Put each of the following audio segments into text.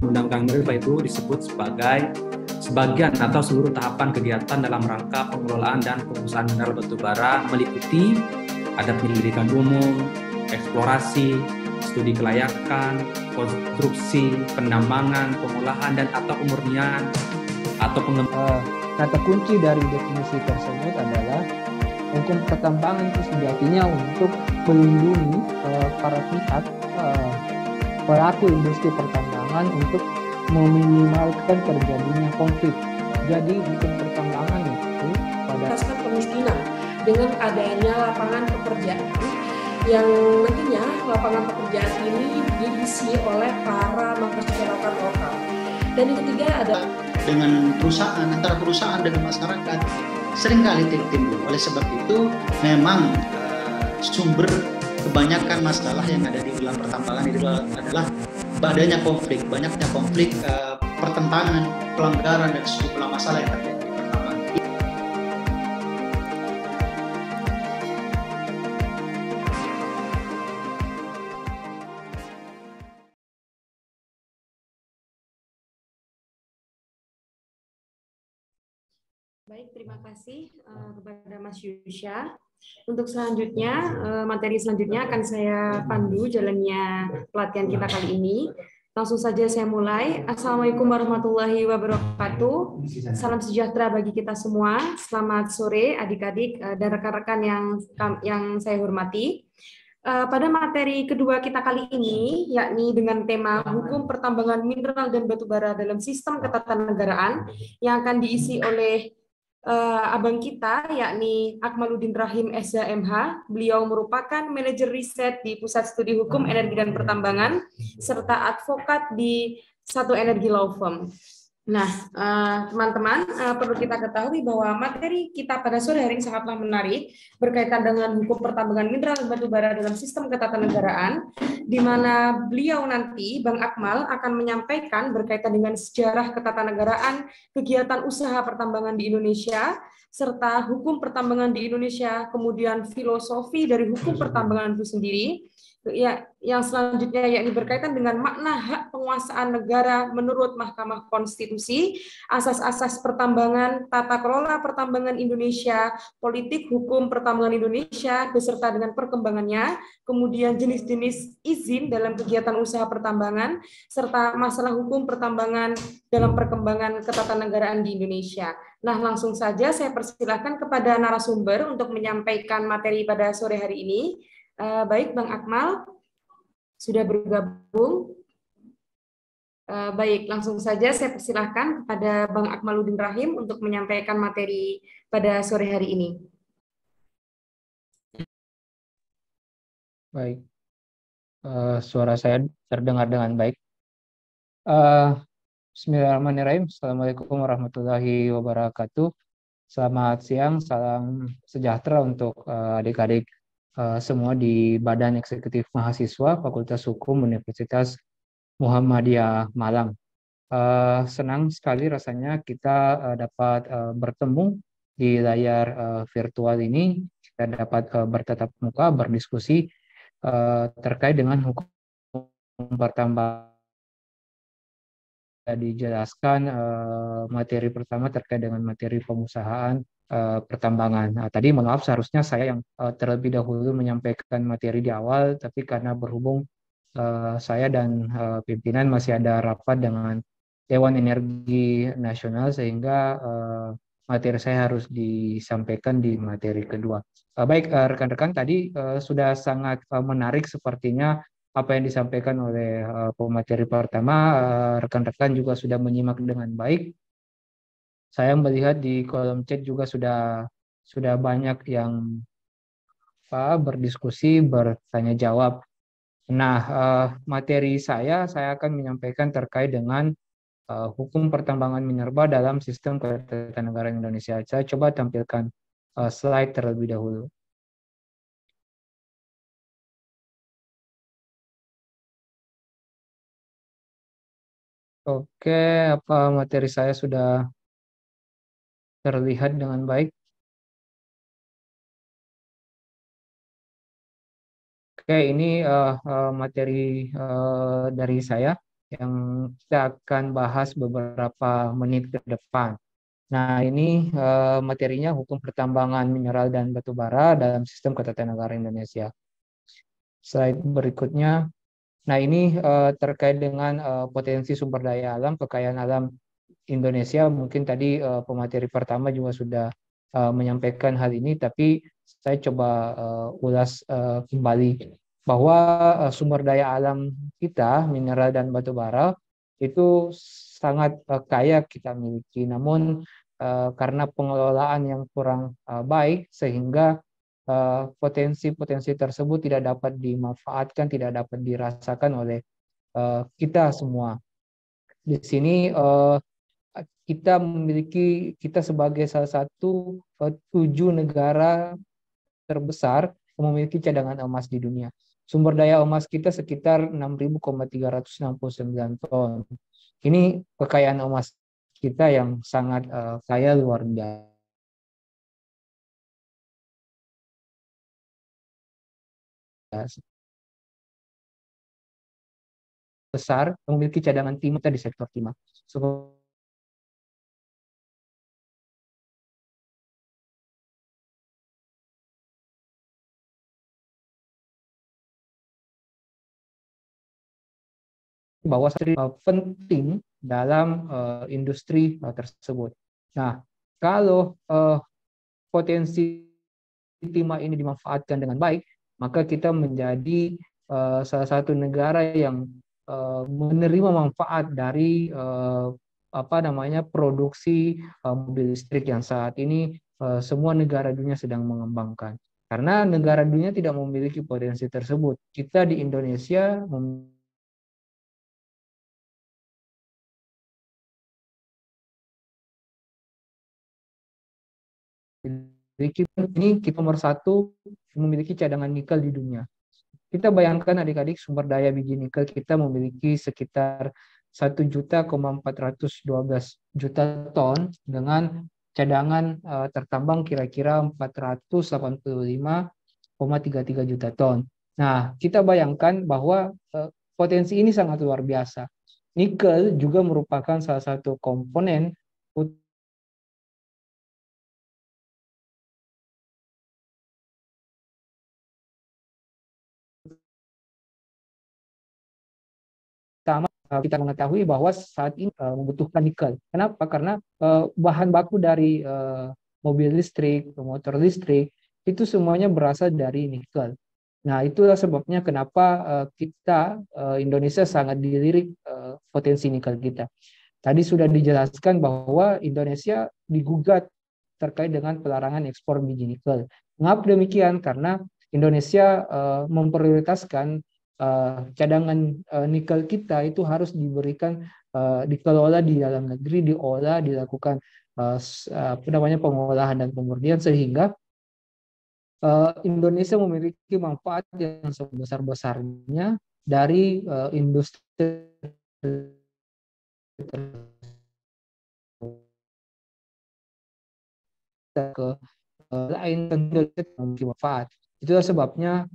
Undang-Undang Minerba itu disebut sebagai sebagian atau seluruh tahapan kegiatan dalam rangka pengelolaan dan pengusahaan mineral batu bara meliputi ada penyelidikan umum, eksplorasi, studi kelayakan, konstruksi, penambangan, pengolahan dan atau pemurnian atau kata kunci dari definisi tersebut adalah hukum pertambangan itu sejatinya untuk melindungi para pihak pelaku industri pertambangan untuk meminimalkan terjadinya konflik. Jadi hukum pertambangan itu pada kemiskinan dengan adanya lapangan pekerjaan yang nantinya lapangan pekerjaan ini diisi oleh para masyarakat lokal. Dan yang ketiga ada dengan perusahaan, antara perusahaan dengan masyarakat seringkali timbul. Oleh sebab itu memang sumber kebanyakan masalah yang ada di dalam pertambangan itu adalah banyaknya konflik, pertentangan, pelanggaran dan sejumlah masalah yang terjadi di pertambangan. Baik, terima kasih kepada Mas Yusya. Untuk selanjutnya, materi selanjutnya akan saya pandu jalannya pelatihan kita kali ini. Langsung saja saya mulai. Assalamualaikum warahmatullahi wabarakatuh. Salam sejahtera bagi kita semua. Selamat sore adik-adik dan rekan-rekan yang saya hormati. Pada materi kedua kita kali ini, yakni dengan tema hukum pertambangan mineral dan batu bara dalam sistem ketatanegaraan, yang akan diisi oleh abang kita, yakni Akmaluddin Rahim SH MH. Beliau merupakan manajer riset di Pusat Studi Hukum Energi dan Pertambangan serta advokat di Satu Energi Law Firm. Nah, teman-teman, perlu kita ketahui bahwa materi kita pada sore hari ini sangatlah menarik berkaitan dengan hukum pertambangan mineral dan batu bara dalam sistem ketatanegaraan, di mana beliau nanti, Bang Akmal, akan menyampaikan berkaitan dengan sejarah ketatanegaraan, kegiatan usaha pertambangan di Indonesia, serta hukum pertambangan di Indonesia, kemudian filosofi dari hukum pertambangan itu sendiri. Ya, yang selanjutnya yakni berkaitan dengan makna hak penguasaan negara menurut Mahkamah Konstitusi, asas-asas pertambangan, tata kelola pertambangan Indonesia, politik hukum pertambangan Indonesia beserta dengan perkembangannya, kemudian jenis-jenis izin dalam kegiatan usaha pertambangan, serta masalah hukum pertambangan dalam perkembangan ketatanegaraan di Indonesia. Nah, langsung saja saya persilahkan kepada narasumber untuk menyampaikan materi pada sore hari ini. Baik, Bang Akmal sudah bergabung. Baik, langsung saja saya persilahkan kepada Bang Akmaluddin Rahim untuk menyampaikan materi pada sore hari ini. baik, suara saya terdengar dengan baik. Bismillahirrahmanirrahim. Assalamualaikum warahmatullahi wabarakatuh. Selamat siang, salam sejahtera untuk adik-adik semua di Badan Eksekutif Mahasiswa Fakultas Hukum Universitas Muhammadiyah Malang. Senang sekali rasanya kita dapat bertemu di layar virtual ini. Kita dapat bertatap muka, berdiskusi terkait dengan hukum pertambangan. Dijelaskan materi pertama terkait dengan materi pengusahaan pertambangan. Nah, tadi mohon maaf seharusnya saya yang terlebih dahulu menyampaikan materi di awal, tapi karena berhubung saya dan pimpinan masih ada rapat dengan Dewan Energi Nasional sehingga materi saya harus disampaikan di materi kedua. Baik, rekan-rekan tadi sudah sangat menarik sepertinya apa yang disampaikan oleh pemateri pertama. Rekan-rekan juga sudah menyimak dengan baik. Saya melihat di kolom chat juga sudah banyak yang berdiskusi, bertanya jawab. Nah, materi saya akan menyampaikan terkait dengan hukum pertambangan minerba dalam sistem ketatanegaraan Indonesia. Saya coba tampilkan slide terlebih dahulu. Oke, apa materi saya sudah terlihat dengan baik? Oke, ini materi dari saya. yang kita akan bahas beberapa menit ke depan. Nah, ini materinya hukum pertambangan mineral dan batu bara dalam sistem ketatanegaraan Indonesia. Slide berikutnya. Nah, ini terkait dengan potensi sumber daya alam, kekayaan alam Indonesia. Mungkin tadi pemateri pertama juga sudah menyampaikan hal ini, tapi saya coba ulas kembali bahwa sumber daya alam kita, mineral dan batu bara, itu sangat kaya kita miliki. Namun karena pengelolaan yang kurang baik, sehingga potensi-potensi tersebut tidak dapat dimanfaatkan, tidak dapat dirasakan oleh kita semua. Di sini kita sebagai salah satu 7 negara terbesar yang memiliki cadangan emas di dunia. Sumber daya emas kita sekitar 6.369 ton. Ini kekayaan emas kita yang sangat kaya luar biasa. Besar memiliki cadangan timah di sektor timah. Bahwa penting dalam industri tersebut. Nah, kalau potensi timah ini dimanfaatkan dengan baik, maka kita menjadi salah satu negara yang menerima manfaat dari produksi mobil listrik yang saat ini semua negara dunia sedang mengembangkan. Karena negara dunia tidak memiliki potensi tersebut. Kita di Indonesia ini kita nomor 1 memiliki cadangan nikel di dunia. Kita bayangkan adik-adik, sumber daya biji nikel kita memiliki sekitar 1,412 juta ton dengan cadangan tertambang kira-kira 485,33 juta ton. Nah, kita bayangkan bahwa potensi ini sangat luar biasa. Nikel juga merupakan salah satu komponen utama. Kita mengetahui bahwa saat ini membutuhkan nikel. Kenapa? Karena bahan baku dari mobil listrik, motor listrik, itu semuanya berasal dari nikel. Nah, itulah sebabnya kenapa kita Indonesia sangat dilirik potensi nikel kita. Tadi sudah dijelaskan bahwa Indonesia digugat terkait dengan pelarangan ekspor biji nikel. Mengapa demikian? Karena Indonesia memprioritaskan cadangan nikel kita itu harus diberikan dikelola di dalam negeri, diolah, dilakukan pengolahan dan pemurnian, sehingga Indonesia memiliki manfaat yang sebesar-besarnya dari industri ke lain, tentu memiliki manfaat. Itulah sebabnya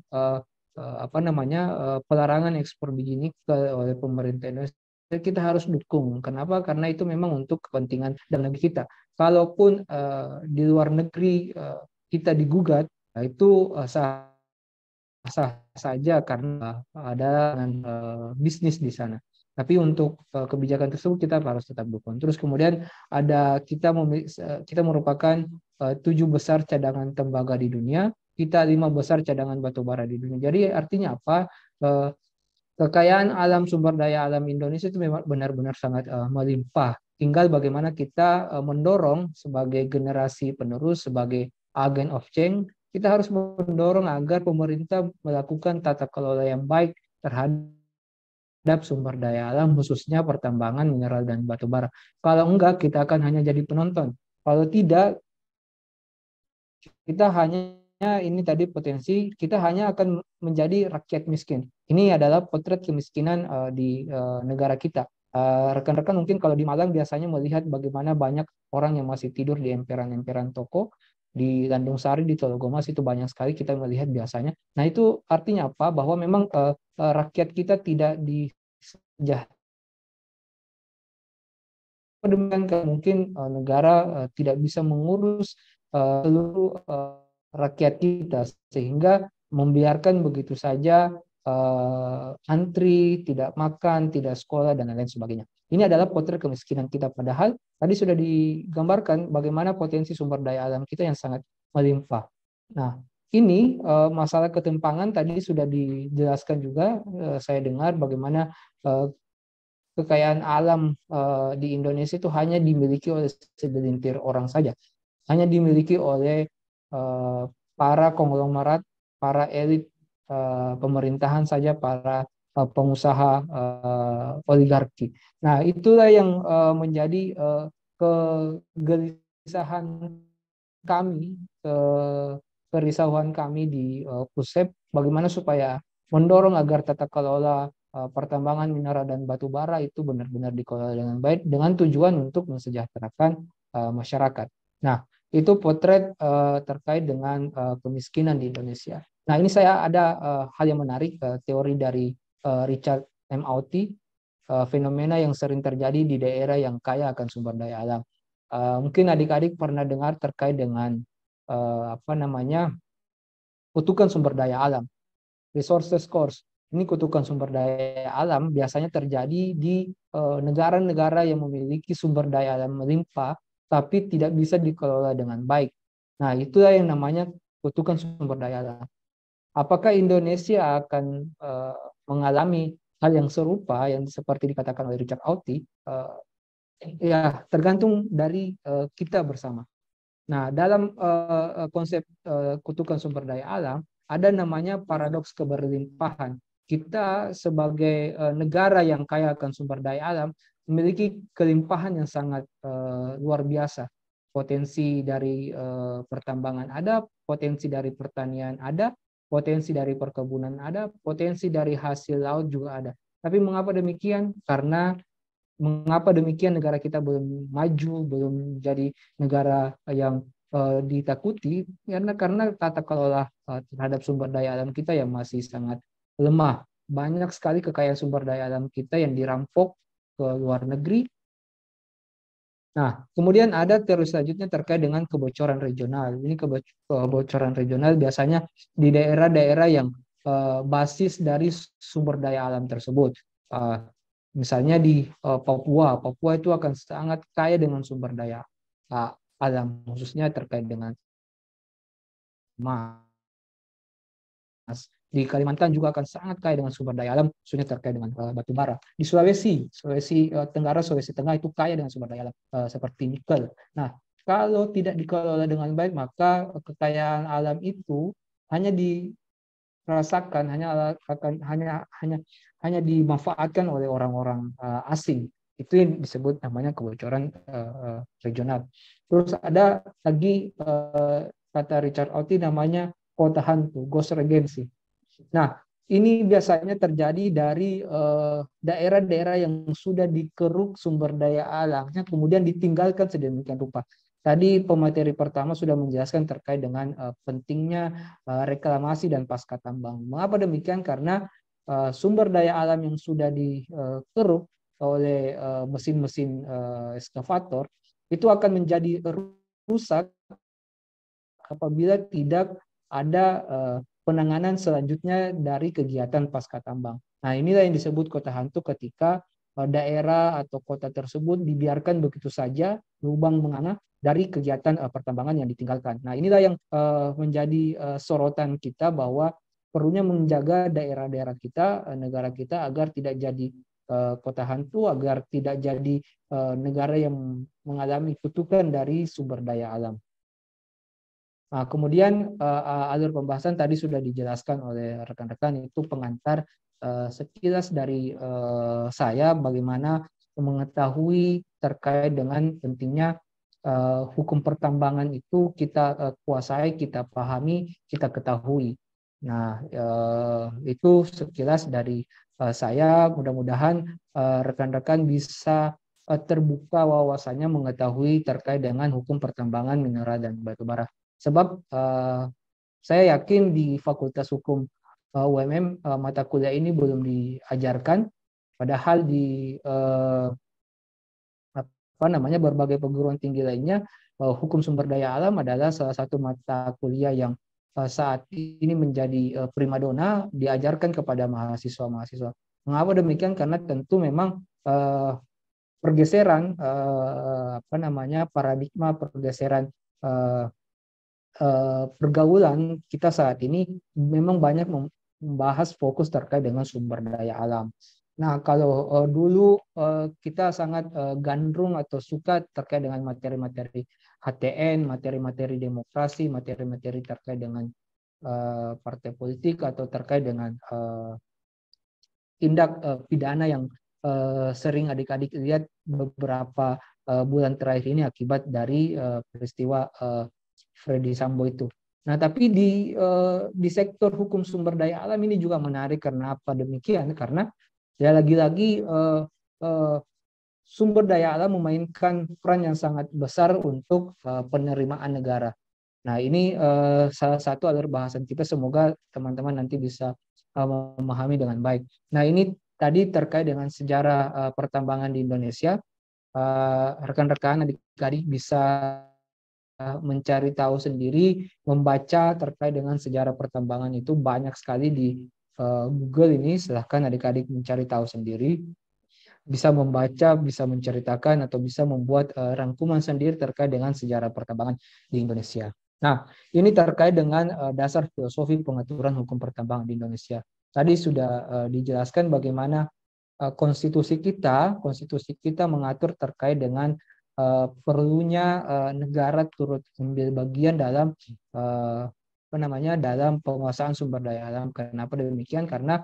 pelarangan ekspor biji nikel oleh pemerintah Indonesia kita harus dukung. Kenapa? Karena itu memang untuk kepentingan dalam negeri kita. Kalaupun di luar negeri kita digugat, itu sah saja karena ada bisnis di sana. Tapi untuk kebijakan tersebut kita harus tetap dukung. Terus kemudian kita merupakan 7 besar cadangan tembaga di dunia, kita 5 besar cadangan batu bara di dunia. Jadi artinya apa? Kekayaan alam, sumber daya alam Indonesia itu memang benar-benar sangat melimpah. Tinggal bagaimana kita mendorong sebagai generasi penerus, sebagai agen of change, kita harus mendorong agar pemerintah melakukan tata kelola yang baik terhadap sumber daya alam, khususnya pertambangan mineral dan batu bara. Kalau enggak, kita akan hanya jadi penonton. Kalau tidak, kita hanya ini tadi potensi, kita hanya akan menjadi rakyat miskin. Ini adalah potret kemiskinan di negara kita. Rekan-rekan mungkin kalau di Malang biasanya melihat bagaimana banyak orang yang masih tidur di emperan-emperan toko, di Landung Sari, di Tologomas itu banyak sekali kita melihat biasanya. Nah, itu artinya apa? Bahwa memang rakyat kita tidak disejahterakan demikian mungkin negara tidak bisa mengurus seluruh rakyat kita, sehingga membiarkan begitu saja antri, tidak makan, tidak sekolah, dan lain sebagainya. Ini adalah potret kemiskinan kita, padahal tadi sudah digambarkan bagaimana potensi sumber daya alam kita yang sangat melimpah. Nah, ini masalah ketimpangan tadi sudah dijelaskan juga, saya dengar bagaimana kekayaan alam di Indonesia itu hanya dimiliki oleh segelintir orang saja, hanya dimiliki oleh para konglomerat, para elit pemerintahan saja, para pengusaha oligarki. Nah, itulah yang menjadi kegelisahan kami, kerisauan kami di PUSEP, bagaimana supaya mendorong agar tata kelola pertambangan mineral dan batu bara itu benar-benar dikelola dengan baik, dengan tujuan untuk mensejahterakan masyarakat. Nah, itu potret terkait dengan kemiskinan di Indonesia. Nah, ini saya ada hal yang menarik, teori dari Richard M. Auty, fenomena yang sering terjadi di daerah yang kaya akan sumber daya alam. Mungkin adik-adik pernah dengar terkait dengan kutukan sumber daya alam, resources curse. Ini kutukan sumber daya alam biasanya terjadi di negara-negara yang memiliki sumber daya alam melimpah, tapi tidak bisa dikelola dengan baik. Nah, itulah yang namanya kutukan sumber daya alam. Apakah Indonesia akan mengalami hal yang serupa yang seperti dikatakan oleh Richard Auty? Ya, tergantung dari kita bersama. Nah, dalam konsep kutukan sumber daya alam, ada namanya paradoks keberlimpahan. Kita sebagai negara yang kaya akan sumber daya alam memiliki kelimpahan yang sangat luar biasa. Potensi dari pertambangan ada, potensi dari pertanian ada, potensi dari perkebunan ada, potensi dari hasil laut juga ada. Tapi mengapa demikian? Mengapa demikian negara kita belum maju, belum jadi negara yang ditakuti? Karena tata kelola terhadap sumber daya alam kita yang masih sangat lemah. Banyak sekali kekayaan sumber daya alam kita yang dirampok ke luar negeri. Nah, kemudian ada teori selanjutnya terkait dengan kebocoran regional. Ini kebocoran regional biasanya di daerah-daerah yang basis dari sumber daya alam tersebut. Misalnya di Papua itu akan sangat kaya dengan sumber daya alam, khususnya terkait dengan emas. Di Kalimantan juga akan sangat kaya dengan sumber daya alam, khususnya terkait dengan batu bara. Di Sulawesi Tenggara, Sulawesi Tengah itu kaya dengan sumber daya alam seperti nikel. Nah, kalau tidak dikelola dengan baik, maka kekayaan alam itu hanya dirasakan, hanya dimanfaatkan oleh orang-orang asing. Itu yang disebut namanya kebocoran regional. Terus ada lagi kata Richard Auty namanya kota hantu, ghost regency. Nah, ini biasanya terjadi dari daerah-daerah yang sudah dikeruk sumber daya alamnya, kemudian ditinggalkan sedemikian rupa. Tadi pemateri pertama sudah menjelaskan terkait dengan pentingnya reklamasi dan pasca tambang. Mengapa demikian? Karena sumber daya alam yang sudah dikeruk oleh mesin-mesin ekskavator itu akan menjadi rusak apabila tidak ada penanganan selanjutnya dari kegiatan pasca tambang. Nah, inilah yang disebut kota hantu ketika daerah atau kota tersebut dibiarkan begitu saja lubang menganga dari kegiatan pertambangan yang ditinggalkan. Nah, inilah yang menjadi sorotan kita bahwa perlunya menjaga daerah-daerah kita, negara kita agar tidak jadi kota hantu, agar tidak jadi negara yang mengalami kutukan dari sumber daya alam. Nah, kemudian alur pembahasan tadi sudah dijelaskan oleh rekan-rekan, itu pengantar sekilas dari saya bagaimana mengetahui terkait dengan pentingnya hukum pertambangan itu kita kuasai, kita pahami, kita ketahui. Nah, itu sekilas dari saya. Mudah-mudahan rekan-rekan bisa terbuka wawasannya mengetahui terkait dengan hukum pertambangan mineral dan batubara. Sebab saya yakin di Fakultas Hukum UMM mata kuliah ini belum diajarkan, padahal di berbagai perguruan tinggi lainnya, hukum sumber daya alam adalah salah satu mata kuliah yang saat ini menjadi primadona diajarkan kepada mahasiswa-mahasiswa. Mengapa demikian? Karena tentu memang pergeseran paradigma, pergeseran pergaulan kita saat ini memang banyak membahas fokus terkait dengan sumber daya alam. Nah, kalau dulu kita sangat gandrung atau suka terkait dengan materi-materi HTN, materi-materi demokrasi, materi-materi terkait dengan partai politik atau terkait dengan tindak pidana yang sering adik-adik lihat beberapa bulan terakhir ini akibat dari peristiwa Freddy Sambo itu. Nah, tapi di sektor hukum sumber daya alam ini juga menarik. Karena apa demikian? Karena ya lagi-lagi sumber daya alam memainkan peran yang sangat besar untuk penerimaan negara. Nah, ini salah satu alur bahasan kita. Semoga teman-teman nanti bisa memahami dengan baik. Nah, ini tadi terkait dengan sejarah pertambangan di Indonesia. Rekan-rekan adik-adik bisa mencari tahu sendiri, membaca terkait dengan sejarah pertambangan itu banyak sekali di Google ini. Silahkan adik-adik mencari tahu sendiri, bisa membaca, bisa menceritakan, atau bisa membuat rangkuman sendiri terkait dengan sejarah pertambangan di Indonesia. Nah, ini terkait dengan dasar filosofi pengaturan hukum pertambangan di Indonesia. Tadi sudah dijelaskan bagaimana konstitusi kita mengatur terkait dengan perlunya negara turut ambil bagian dalam dalam penguasaan sumber daya alam. Kenapa demikian? Karena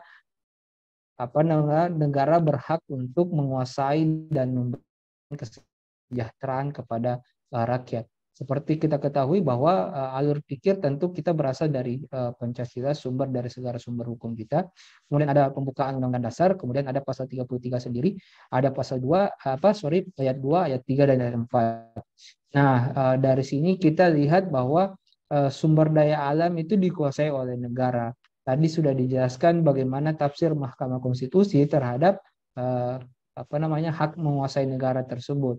negara berhak untuk menguasai dan memberikan kesejahteraan kepada rakyat. Seperti kita ketahui bahwa alur pikir tentu kita berasal dari Pancasila, sumber dari segala sumber hukum kita. Kemudian ada pembukaan Undang-Undang Dasar, kemudian ada pasal 33 sendiri, ada pasal 2, ayat 2, ayat 3 dan ayat 4. Nah, dari sini kita lihat bahwa sumber daya alam itu dikuasai oleh negara. Tadi sudah dijelaskan bagaimana tafsir Mahkamah Konstitusi terhadap hak menguasai negara tersebut.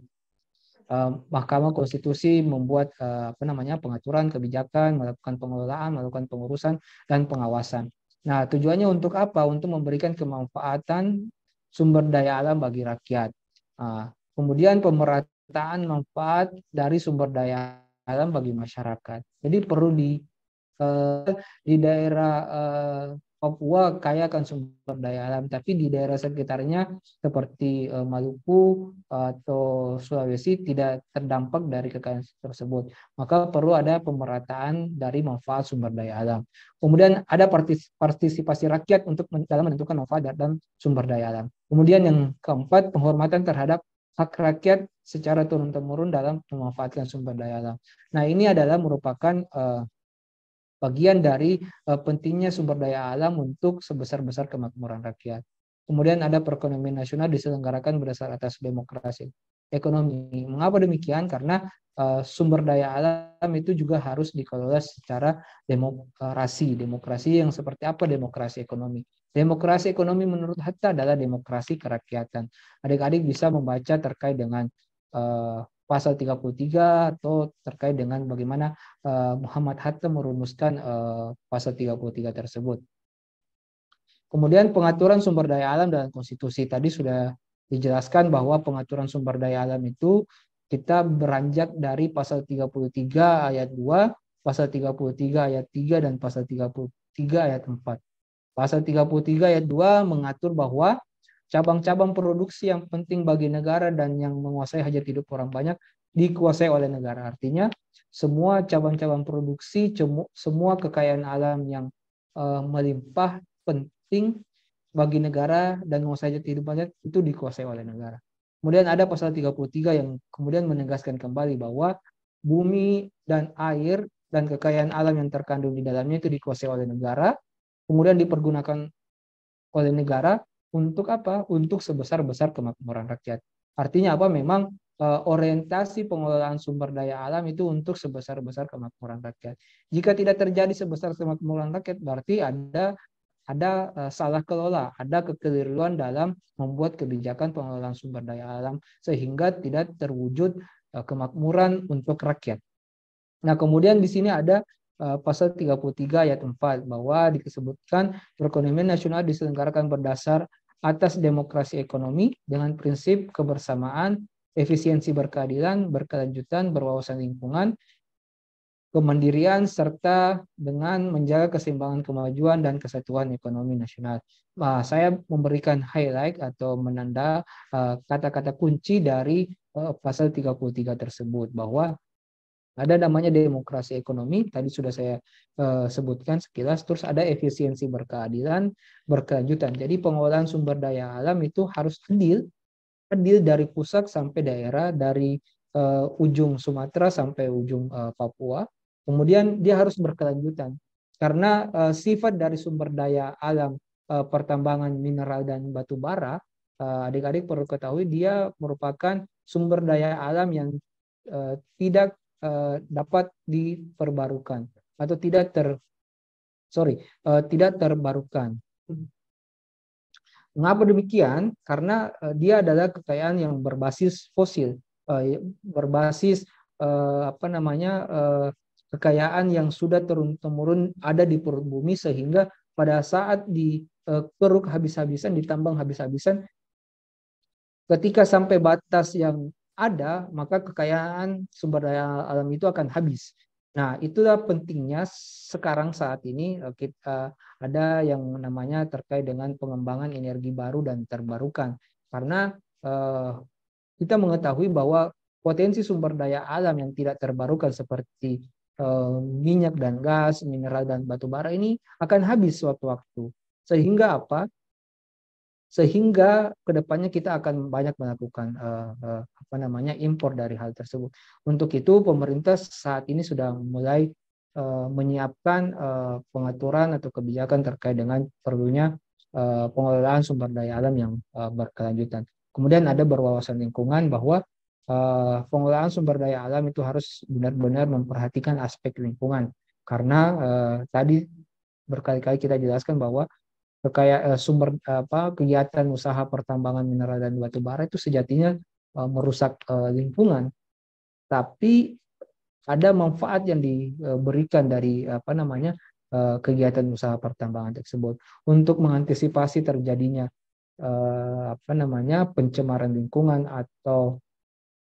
Mahkamah Konstitusi membuat pengaturan kebijakan, melakukan pengelolaan, melakukan pengurusan dan pengawasan. Nah, tujuannya untuk apa? Untuk memberikan kemanfaatan sumber daya alam bagi rakyat. Kemudian pemerataan manfaat dari sumber daya alam bagi masyarakat. Jadi perlu di daerah Papua kaya akan sumber daya alam, tapi di daerah sekitarnya seperti Maluku atau Sulawesi tidak terdampak dari kekayaan tersebut. Maka perlu ada pemerataan dari manfaat sumber daya alam. Kemudian ada partisipasi rakyat untuk dalam menentukan manfaat dan sumber daya alam. Kemudian yang keempat, penghormatan terhadap hak rakyat secara turun-temurun dalam memanfaatkan sumber daya alam. Nah, ini adalah merupakan bagian dari pentingnya sumber daya alam untuk sebesar-besar kemakmuran rakyat. Kemudian ada perekonomian nasional diselenggarakan berdasar atas demokrasi ekonomi. Mengapa demikian? Karena sumber daya alam itu juga harus dikelola secara demokrasi. Demokrasi yang seperti apa? Demokrasi ekonomi. Demokrasi ekonomi menurut Hatta adalah demokrasi kerakyatan. Adik-adik bisa membaca terkait dengan pasal 33 atau terkait dengan bagaimana Muhammad Hatta merumuskan pasal 33 tersebut. Kemudian pengaturan sumber daya alam dalam konstitusi. Tadi sudah dijelaskan bahwa pengaturan sumber daya alam itu kita beranjak dari pasal 33 ayat 2, pasal 33 ayat 3, dan pasal 33 ayat 4. Pasal 33 ayat 2 mengatur bahwa cabang-cabang produksi yang penting bagi negara dan yang menguasai hajat hidup orang banyak dikuasai oleh negara. Artinya semua cabang-cabang produksi, semua kekayaan alam yang melimpah penting bagi negara dan menguasai hajat hidup banyak itu dikuasai oleh negara. Kemudian ada pasal 33 yang kemudian menegaskan kembali bahwa bumi dan air dan kekayaan alam yang terkandung di dalamnya itu dikuasai oleh negara, kemudian dipergunakan oleh negara untuk apa? Untuk sebesar-besar kemakmuran rakyat. Artinya apa? Memang orientasi pengelolaan sumber daya alam itu untuk sebesar-besar kemakmuran rakyat. Jika tidak terjadi sebesar kemakmuran rakyat, berarti ada ada salah kelola, ada kekeliruan dalam membuat kebijakan pengelolaan sumber daya alam sehingga tidak terwujud kemakmuran untuk rakyat. Nah, kemudian di sini ada pasal 33 ayat 4 bahwa disebutkan perekonomian nasional diselenggarakan berdasar atas demokrasi ekonomi dengan prinsip kebersamaan, efisiensi berkeadilan, berkelanjutan, berwawasan lingkungan, kemandirian, serta dengan menjaga keseimbangan kemajuan dan kesatuan ekonomi nasional. Saya memberikan highlight atau menanda kata-kata kunci dari pasal 33 tersebut, bahwa ada namanya demokrasi ekonomi, tadi sudah saya sebutkan sekilas, terus ada efisiensi berkeadilan, berkelanjutan. Jadi pengelolaan sumber daya alam itu harus adil dari pusat sampai daerah, dari ujung Sumatera sampai ujung Papua. Kemudian dia harus berkelanjutan karena sifat dari sumber daya alam pertambangan mineral dan batu bara, adik-adik perlu ketahui dia merupakan sumber daya alam yang tidak dapat diperbarukan atau tidak terbarukan. Mengapa demikian? Karena dia adalah kekayaan yang berbasis fosil, berbasis kekayaan yang sudah turun-temurun ada di perut bumi, sehingga pada saat dikeruk habis-habisan, ditambang habis-habisan, ketika sampai batas yang ada, maka kekayaan sumber daya alam itu akan habis. Nah, itulah pentingnya sekarang saat ini kita ada yang namanya terkait dengan pengembangan energi baru dan terbarukan. Karena kita mengetahui bahwa potensi sumber daya alam yang tidak terbarukan seperti minyak dan gas, mineral dan batu bara ini akan habis suatu waktu. Sehingga apa? Sehingga kedepannya kita akan banyak melakukan impor dari hal tersebut. Untuk itu pemerintah saat ini sudah mulai menyiapkan pengaturan atau kebijakan terkait dengan perlunya pengelolaan sumber daya alam yang berkelanjutan. Kemudian ada berwawasan lingkungan, bahwa pengelolaan sumber daya alam itu harus benar-benar memperhatikan aspek lingkungan, karena tadi berkali-kali kita jelaskan bahwa kegiatan usaha pertambangan mineral dan batu bara itu sejatinya merusak lingkungan, tapi ada manfaat yang diberikan dari kegiatan usaha pertambangan tersebut untuk mengantisipasi terjadinya pencemaran lingkungan atau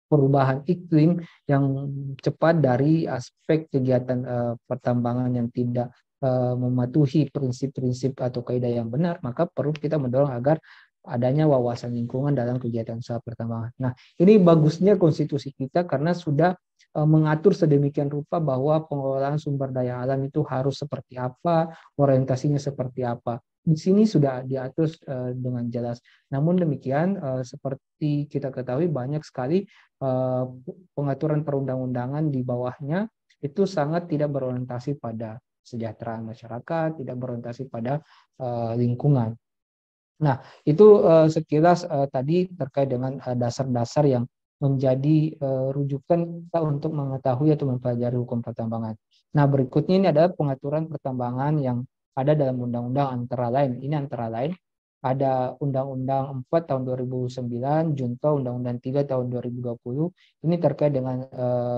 perubahan iklim yang cepat dari aspek kegiatan pertambangan yang tidak mematuhi prinsip-prinsip atau kaidah yang benar, maka perlu kita mendorong agar adanya wawasan lingkungan dalam kegiatan usaha pertambangan. Nah, ini bagusnya konstitusi kita karena sudah mengatur sedemikian rupa bahwa pengelolaan sumber daya alam itu harus seperti apa, orientasinya seperti apa. Di sini sudah diatur dengan jelas. Namun demikian, seperti kita ketahui banyak sekali pengaturan perundang-undangan di bawahnya itu sangat tidak berorientasi pada kesejahteraan masyarakat, tidak berorientasi pada lingkungan. Nah, itu sekilas tadi terkait dengan dasar-dasar yang menjadi rujukan kita untuk mengetahui atau mempelajari hukum pertambangan. Nah, berikutnya ini adalah pengaturan pertambangan yang ada dalam undang-undang antara lain. Ini antara lain ada Undang-Undang 4 tahun 2009, Junto Undang-Undang 3 tahun 2020. Ini terkait dengan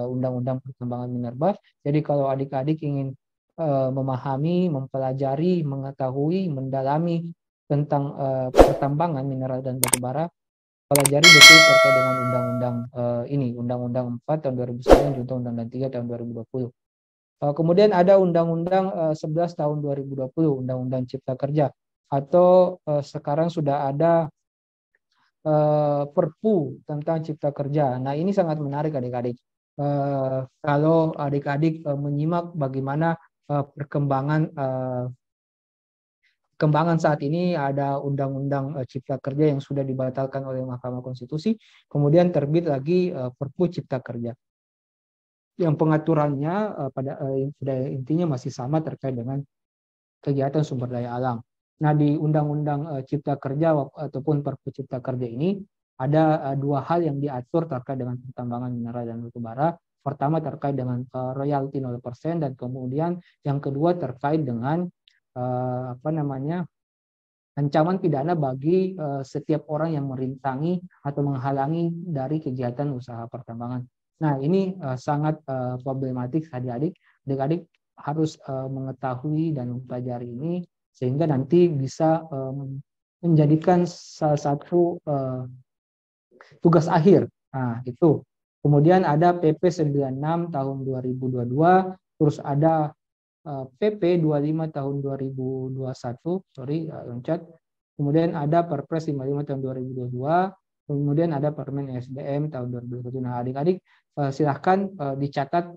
Undang-Undang Pertambangan Minerba. Jadi kalau adik-adik ingin memahami, mempelajari, mengetahui, mendalami tentang pertambangan mineral dan batu bara, pelajari betul terkait dengan undang-undang ini, Undang-Undang 4 tahun 2009, Junto Undang-Undang 3 tahun 2020. Kemudian ada Undang-Undang 11 tahun 2020, Undang-Undang Cipta Kerja, atau sekarang sudah ada Perpu tentang Cipta Kerja. Nah, ini sangat menarik adik-adik. Kalau adik-adik menyimak bagaimana perkembangan saat ini, ada Undang-Undang Cipta Kerja yang sudah dibatalkan oleh Mahkamah Konstitusi, kemudian terbit lagi Perpu Cipta Kerja. Yang pengaturannya pada intinya masih sama terkait dengan kegiatan sumber daya alam. Nah, di Undang-Undang Cipta Kerja ataupun Perpu Cipta Kerja ini ada dua hal yang diatur terkait dengan pertambangan mineral dan batu bara. Pertama terkait dengan royalti 0% dan kemudian yang kedua terkait dengan apa namanya, ancaman pidana bagi setiap orang yang merintangi atau menghalangi dari kegiatan usaha pertambangan. Nah, ini sangat problematik adik-adik. Adik-adik harus mengetahui dan mempelajari ini sehingga nanti bisa menjadikan salah satu tugas akhir. Nah, itu. Kemudian ada PP 96 tahun 2022, terus ada PP 25 tahun 2021, loncat. Kemudian ada Perpres 55 tahun 2022, kemudian ada Permen SDM tahun 2021. Nah, adik-adik silahkan dicatat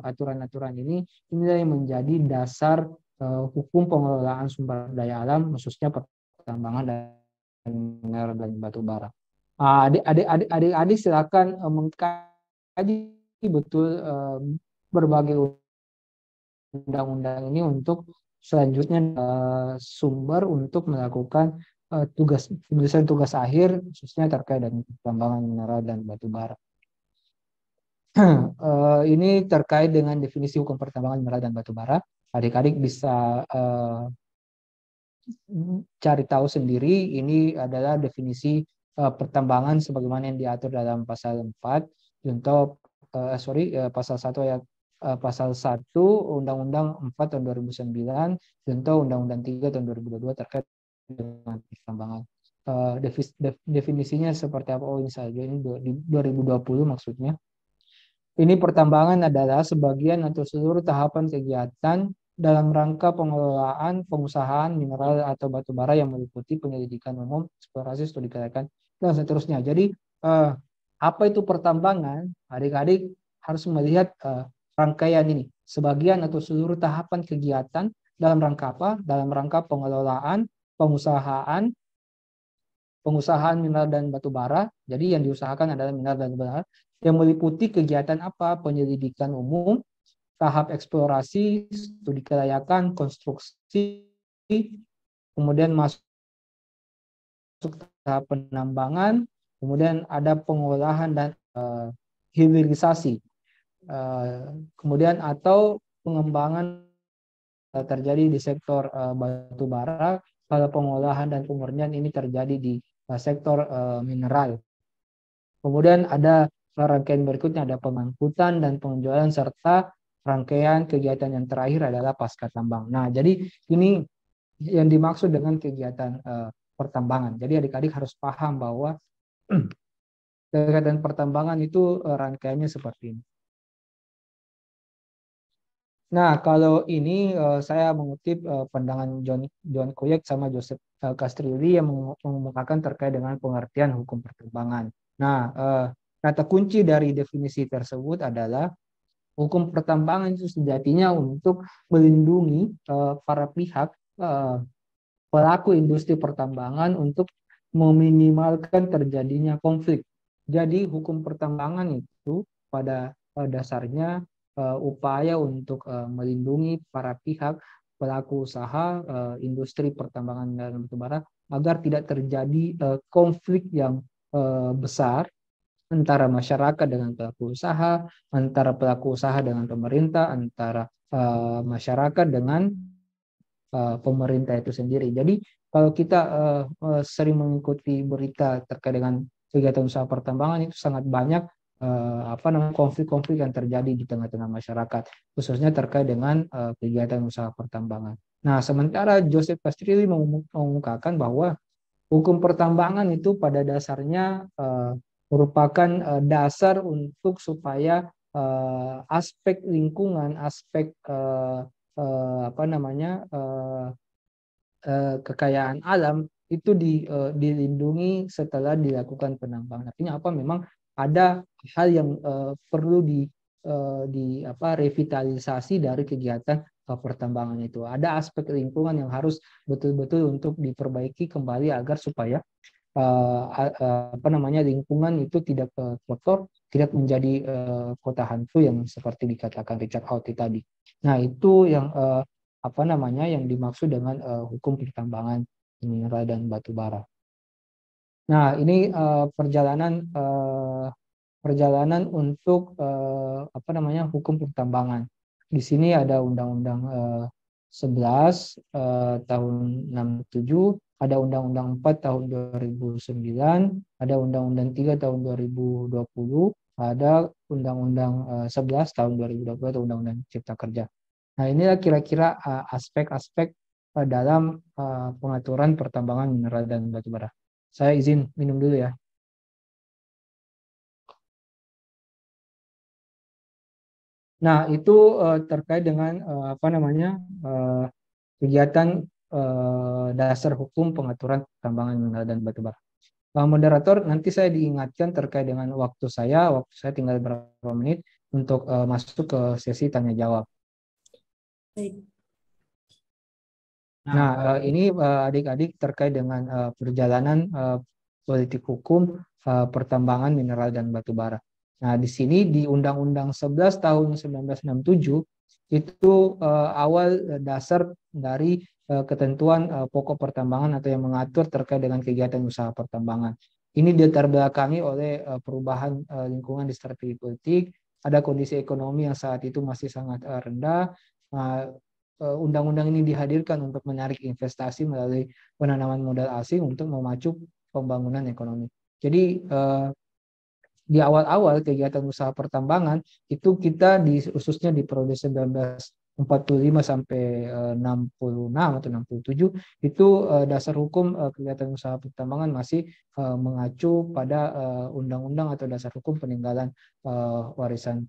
aturan-aturan ini. Inilah yang menjadi dasar hukum pengelolaan sumber daya alam, khususnya pertambangan dan mineral dan batu bara. Adik-adik silakan mengkaji betul berbagai undang-undang ini untuk selanjutnya sumber untuk melakukan tugas akhir khususnya terkait dengan pertambangan mineral dan batu bara. Ini terkait dengan definisi hukum pertambangan mineral dan batu bara. Adik-adik bisa cari tahu sendiri. Ini adalah definisi pertambangan sebagaimana yang diatur dalam pasal 4 contoh pasal 1 ayat pasal 1 Undang-Undang 4 tahun 2009 contoh Undang-Undang 3 tahun 2022 terkait dengan pertambangan. Definisinya seperti apa? Oh, ini saja, ini di 2020 maksudnya. Ini pertambangan adalah sebagian atau seluruh tahapan kegiatan dalam rangka pengelolaan, pengusahaan mineral atau batu bara yang meliputi penyelidikan umum, eksplorasi, studi kelayakan, dan seterusnya. Jadi apa itu pertambangan? Adik-adik harus melihat rangkaian ini. Sebagian atau seluruh tahapan kegiatan dalam rangka apa? Dalam rangka pengelolaan, pengusahaan mineral dan batu bara. Jadi yang diusahakan adalah mineral dan batu bara yang meliputi kegiatan apa? Penyelidikan umum, tahap eksplorasi, studi kelayakan, konstruksi, kemudian masuk tahap penambangan, kemudian ada pengolahan dan hilirisasi, kemudian atau pengembangan terjadi di sektor batu bara, kalau pengolahan dan pemurnian ini terjadi di sektor mineral. Kemudian ada rangkaian berikutnya, ada pengangkutan dan penjualan serta rangkaian kegiatan yang terakhir adalah pasca tambang. Nah, jadi ini yang dimaksud dengan kegiatan pertambangan. Jadi adik-adik harus paham bahwa kegiatan pertambangan itu rangkaiannya seperti ini. Nah, kalau ini saya mengutip pandangan John Koyek sama Joseph Castrilli yang mengemukakan terkait dengan pengertian hukum pertambangan. Nah, kata kunci dari definisi tersebut adalah hukum pertambangan itu sejatinya untuk melindungi para pihak pelaku industri pertambangan untuk meminimalkan terjadinya konflik. Jadi hukum pertambangan itu pada dasarnya upaya untuk melindungi para pihak pelaku usaha industri pertambangan dan batu bara agar tidak terjadi konflik yang besar antara masyarakat dengan pelaku usaha, antara pelaku usaha dengan pemerintah, antara masyarakat dengan pemerintah itu sendiri. Jadi kalau kita sering mengikuti berita terkait dengan kegiatan usaha pertambangan itu sangat banyak konflik-konflik yang terjadi di tengah-tengah masyarakat, khususnya terkait dengan kegiatan usaha pertambangan. Nah, sementara Joseph Castrilli mengemukakan bahwa hukum pertambangan itu pada dasarnya merupakan dasar untuk supaya aspek lingkungan, aspek kekayaan alam itu dilindungi setelah dilakukan penambangan. Artinya apa? Memang ada hal yang perlu revitalisasi dari kegiatan pertambangan itu. Ada aspek lingkungan yang harus betul-betul untuk diperbaiki kembali agar supaya lingkungan itu tidak kotor, tidak menjadi kota hantu yang seperti dikatakan Richard Hawley tadi. Nah, itu yang yang dimaksud dengan hukum pertambangan mineral dan batu bara. Nah, ini perjalanan untuk hukum pertambangan. Di sini ada undang-undang 11 tahun 67, ada Undang-Undang 4 tahun 2009, ada Undang-Undang 3 tahun 2020, ada Undang-Undang 11 tahun 2020 atau Undang-Undang Cipta Kerja. Nah, inilah kira-kira aspek-aspek dalam pengaturan pertambangan mineral dan batu bara. Saya izin minum dulu ya. Nah, itu terkait dengan kegiatan dasar hukum pengaturan pertambangan mineral dan batu bara. Moderator, nanti saya diingatkan terkait dengan waktu saya tinggal beberapa menit untuk masuk ke sesi tanya jawab. Baik. Nah, ini adik-adik terkait dengan perjalanan politik hukum pertambangan mineral dan batu bara. Nah, di sini di Undang-Undang 11 tahun 1967 itu awal dasar dari ketentuan pokok pertambangan atau yang mengatur terkait dengan kegiatan usaha pertambangan. Ini diterbelakangi oleh perubahan lingkungan di strategi politik, ada kondisi ekonomi yang saat itu masih sangat rendah. Undang-undang ini dihadirkan untuk menarik investasi melalui penanaman modal asing untuk memacu pembangunan ekonomi. Jadi di awal-awal kegiatan usaha pertambangan itu kita khususnya di periode 1945 sampai 66 atau 67 itu dasar hukum kegiatan usaha pertambangan masih mengacu pada undang-undang atau dasar hukum peninggalan warisan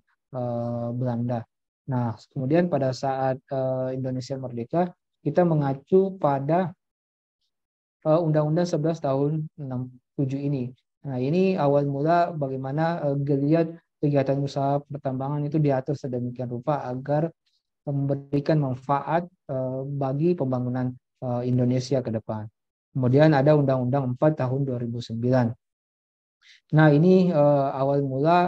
Belanda. Nah, kemudian pada saat Indonesia merdeka, kita mengacu pada Undang-Undang 11 tahun 67 ini. Nah, ini awal mula bagaimana geliat kegiatan usaha pertambangan itu diatur sedemikian rupa agar memberikan manfaat bagi pembangunan Indonesia ke depan. Kemudian ada Undang-Undang 4 tahun 2009. Nah, ini awal mula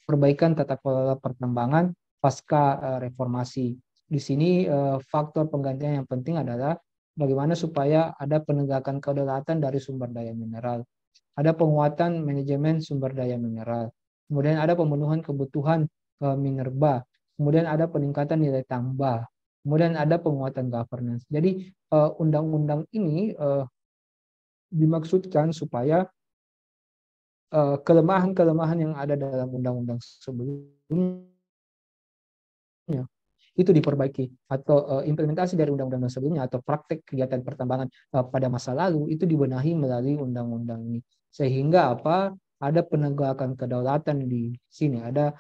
perbaikan tata kelola pertambangan pasca reformasi. Di sini faktor penggantian yang penting adalah bagaimana supaya ada penegakan kedaulatan dari sumber daya mineral, ada penguatan manajemen sumber daya mineral, kemudian ada pemenuhan kebutuhan minerba, kemudian ada peningkatan nilai tambah, kemudian ada penguatan governance. Jadi undang-undang ini dimaksudkan supaya kelemahan-kelemahan yang ada dalam undang-undang sebelumnya itu diperbaiki, atau implementasi dari undang-undang sebelumnya atau praktek kegiatan pertambangan pada masa lalu itu dibenahi melalui undang-undang ini, sehingga ada penegakan kedaulatan di sini, ada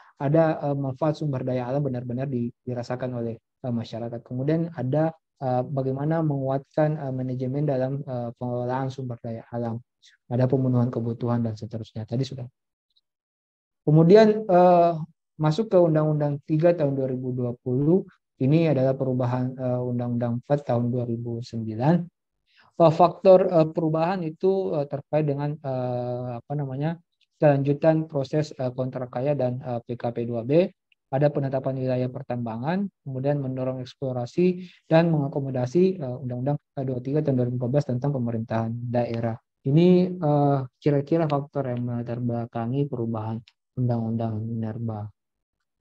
manfaat sumber daya alam benar-benar dirasakan oleh masyarakat. Kemudian ada bagaimana menguatkan manajemen dalam pengelolaan sumber daya alam, ada pemenuhan kebutuhan dan seterusnya. Tadi sudah. Kemudian masuk ke Undang-Undang 3 tahun 2020, ini adalah perubahan Undang-Undang 4 tahun 2009. Faktor perubahan itu terkait dengan kelanjutan proses kontrak karya dan PKP 2B, ada penetapan wilayah pertambangan, kemudian mendorong eksplorasi dan mengakomodasi Undang-Undang 23 tahun 2014 tentang pemerintahan daerah. Ini kira-kira faktor yang melatar belakangi perubahan Undang-Undang minerba.